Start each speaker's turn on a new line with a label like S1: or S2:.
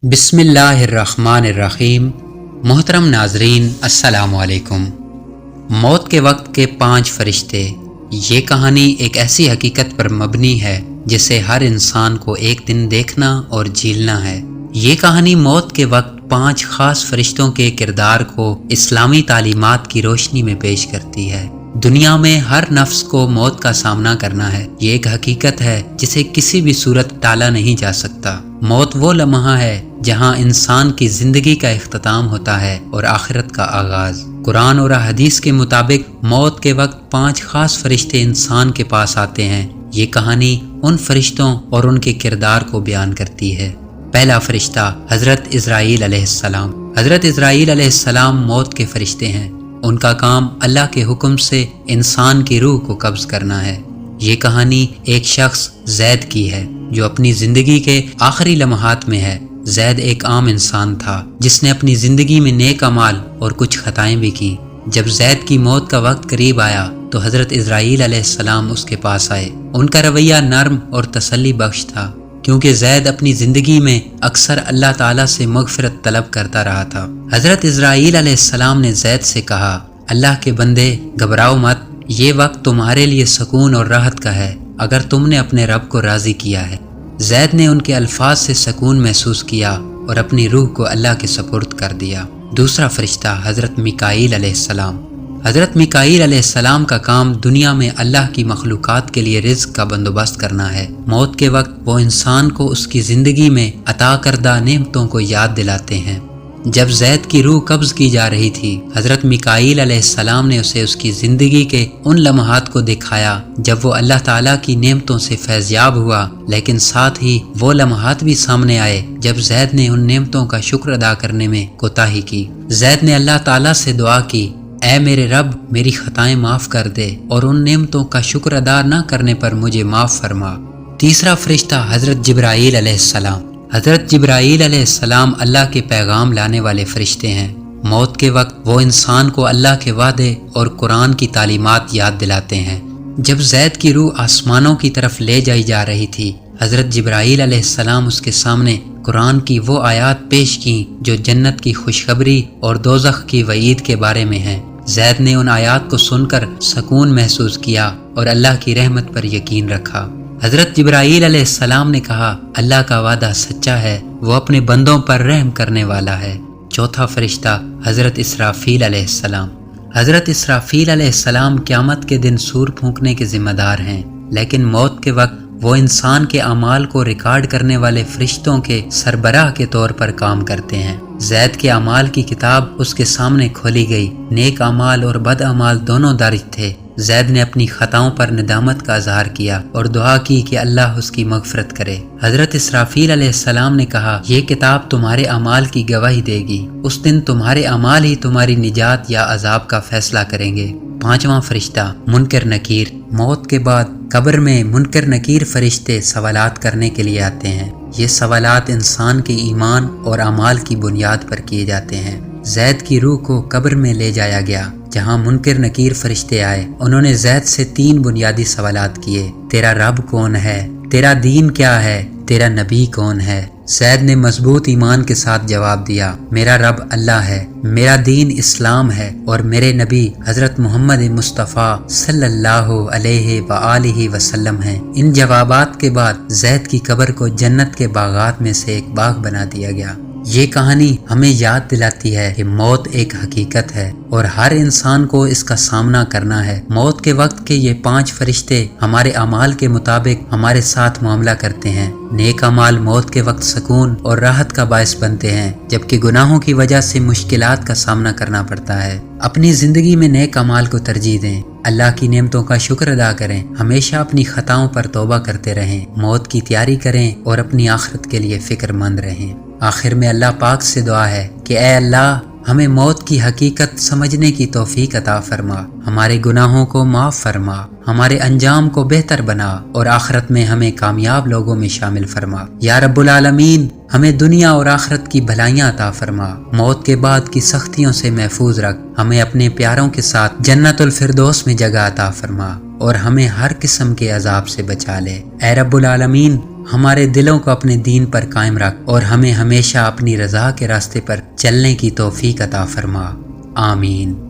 S1: بسم اللہ الرحمن الرحیم۔ محترم ناظرین السلام علیکم۔ موت کے وقت کے 5 فرشتے، یہ کہانی ایک ایسی حقیقت پر مبنی ہے جسے ہر انسان کو ایک دن دیکھنا اور جھیلنا ہے۔ یہ کہانی موت کے وقت 5 خاص فرشتوں کے کردار کو اسلامی تعلیمات کی روشنی میں پیش کرتی ہے۔ دنیا میں ہر نفس کو موت کا سامنا کرنا ہے، یہ ایک حقیقت ہے جسے کسی بھی صورت ٹالا نہیں جا سکتا۔ موت وہ لمحہ ہے جہاں انسان کی زندگی کا اختتام ہوتا ہے اور آخرت کا آغاز۔ قرآن اور حدیث کے مطابق موت کے وقت 5 خاص فرشتے انسان کے پاس آتے ہیں۔ یہ کہانی ان فرشتوں اور ان کے کردار کو بیان کرتی ہے۔ پہلا فرشتہ حضرت اسرائیل علیہ السلام۔ حضرت اسرائیل علیہ السلام موت کے فرشتے ہیں۔ ان کا کام اللہ کے حکم سے انسان کی روح کو قبض کرنا ہے۔ یہ کہانی ایک شخص زید کی ہے جو اپنی زندگی کے آخری لمحات میں ہے۔ زید ایک عام انسان تھا جس نے اپنی زندگی میں نیک اعمال اور کچھ خطائیں بھی کی۔ جب زید کی موت کا وقت قریب آیا تو حضرت اسرائیل علیہ السلام اس کے پاس آئے۔ ان کا رویہ نرم اور تسلی بخش تھا کیونکہ زید اپنی زندگی میں اکثر اللہ تعالیٰ سے مغفرت طلب کرتا رہا تھا۔ حضرت اسرائیل علیہ السلام نے زید سے کہا، اللہ کے بندے گھبراؤ مت، یہ وقت تمہارے لیے سکون اور راحت کا ہے اگر تم نے اپنے رب کو راضی کیا ہے۔ زید نے ان کے الفاظ سے سکون محسوس کیا اور اپنی روح کو اللہ کے سپرد کر دیا۔ دوسرا فرشتہ حضرت میکائیل علیہ السلام۔ حضرت میکائیل علیہ السلام کا کام دنیا میں اللہ کی مخلوقات کے لیے رزق کا بندوبست کرنا ہے۔ موت کے وقت وہ انسان کو اس کی زندگی میں عطا کردہ نعمتوں کو یاد دلاتے ہیں۔ جب زید کی روح قبض کی جا رہی تھی، حضرت میکائیل علیہ السلام نے اسے اس کی زندگی کے ان لمحات کو دکھایا جب وہ اللہ تعالیٰ کی نعمتوں سے فیضیاب ہوا، لیکن ساتھ ہی وہ لمحات بھی سامنے آئے جب زید نے ان نعمتوں کا شکر ادا کرنے میں کوتاہی کی۔ زید نے اللہ تعالیٰ سے دعا کی، اے میرے رب، میری خطائیں معاف کر دے اور ان نعمتوں کا شکر ادا نہ کرنے پر مجھے معاف فرما۔ تیسرا فرشتہ حضرت جبرائیل علیہ السلام۔ حضرت جبرائیل علیہ السلام اللہ کے پیغام لانے والے فرشتے ہیں۔ موت کے وقت وہ انسان کو اللہ کے وعدے اور قرآن کی تعلیمات یاد دلاتے ہیں۔ جب زید کی روح آسمانوں کی طرف لے جائی جا رہی تھی، حضرت جبرائیل علیہ السلام اس کے سامنے قرآن کی وہ آیات پیش کیں جو جنت کی خوشخبری اور دوزخ کی وعید کے بارے میں ہیں۔ زید نے ان آیات کو سن کر سکون محسوس کیا اور اللہ کی رحمت پر یقین رکھا۔ حضرت جبرائیل علیہ السلام نے کہا، اللہ کا وعدہ سچا ہے، وہ اپنے بندوں پر رحم کرنے والا ہے۔ چوتھا فرشتہ حضرت اسرافیل علیہ السلام۔ حضرت اسرافیل علیہ السلام قیامت کے دن سور پھونکنے کے ذمہ دار ہیں، لیکن موت کے وقت وہ انسان کے اعمال کو ریکارڈ کرنے والے فرشتوں کے سربراہ کے طور پر کام کرتے ہیں۔ زید کے اعمال کی کتاب اس کے سامنے کھولی گئی۔ نیک اعمال اور بد اعمال دونوں درج تھے۔ زید نے اپنی خطاؤں پر ندامت کا اظہار کیا اور دعا کی کہ اللہ اس کی مغفرت کرے۔ حضرت اسرافیل علیہ السلام نے کہا، یہ کتاب تمہارے اعمال کی گواہی دے گی، اس دن تمہارے اعمال ہی تمہاری نجات یا عذاب کا فیصلہ کریں گے۔ پانچواں فرشتہ منکر نکیر۔ موت کے بعد قبر میں منکر نکیر فرشتے سوالات کرنے کے لیے آتے ہیں۔ یہ سوالات انسان کے ایمان اور اعمال کی بنیاد پر کیے جاتے ہیں۔ زید کی روح کو قبر میں لے جایا گیا جہاں منکر نکیر فرشتے آئے۔ انہوں نے زید سے 3 بنیادی سوالات کیے، تیرا رب کون ہے، تیرا دین کیا ہے، تیرا نبی کون ہے۔ زید نے مضبوط ایمان کے ساتھ جواب دیا، میرا رب اللہ ہے، میرا دین اسلام ہے اور میرے نبی حضرت محمد مصطفیٰ صلی اللہ علیہ وآلہ وسلم ہیں۔ ان جوابات کے بعد زید کی قبر کو جنت کے باغات میں سے ایک باغ بنا دیا گیا۔ یہ کہانی ہمیں یاد دلاتی ہے کہ موت ایک حقیقت ہے اور ہر انسان کو اس کا سامنا کرنا ہے۔ موت کے وقت کے یہ 5 فرشتے ہمارے اعمال کے مطابق ہمارے ساتھ معاملہ کرتے ہیں۔ نیک اعمال موت کے وقت سکون اور راحت کا باعث بنتے ہیں، جبکہ گناہوں کی وجہ سے مشکلات کا سامنا کرنا پڑتا ہے۔ اپنی زندگی میں نیک اعمال کو ترجیح دیں، اللہ کی نعمتوں کا شکر ادا کریں، ہمیشہ اپنی خطاؤں پر توبہ کرتے رہیں، موت کی تیاری کریں اور اپنی آخرت کے لیے فکر مند رہیں۔ آخر میں اللہ پاک سے دعا ہے کہ اے اللہ، ہمیں موت کی حقیقت سمجھنے کی توفیق عطا فرما، ہمارے گناہوں کو معاف فرما، ہمارے انجام کو بہتر بنا اور آخرت میں ہمیں کامیاب لوگوں میں شامل فرما۔ یا رب العالمین، ہمیں دنیا اور آخرت کی بھلائیاں عطا فرما، موت کے بعد کی سختیوں سے محفوظ رکھ، ہمیں اپنے پیاروں کے ساتھ جنت الفردوس میں جگہ عطا فرما اور ہمیں ہر قسم کے عذاب سے بچا لے۔ اے رب العالمین، ہمارے دلوں کو اپنے دین پر قائم رکھ اور ہمیں ہمیشہ اپنی رضا کے راستے پر چلنے کی توفیق عطا فرما، آمین۔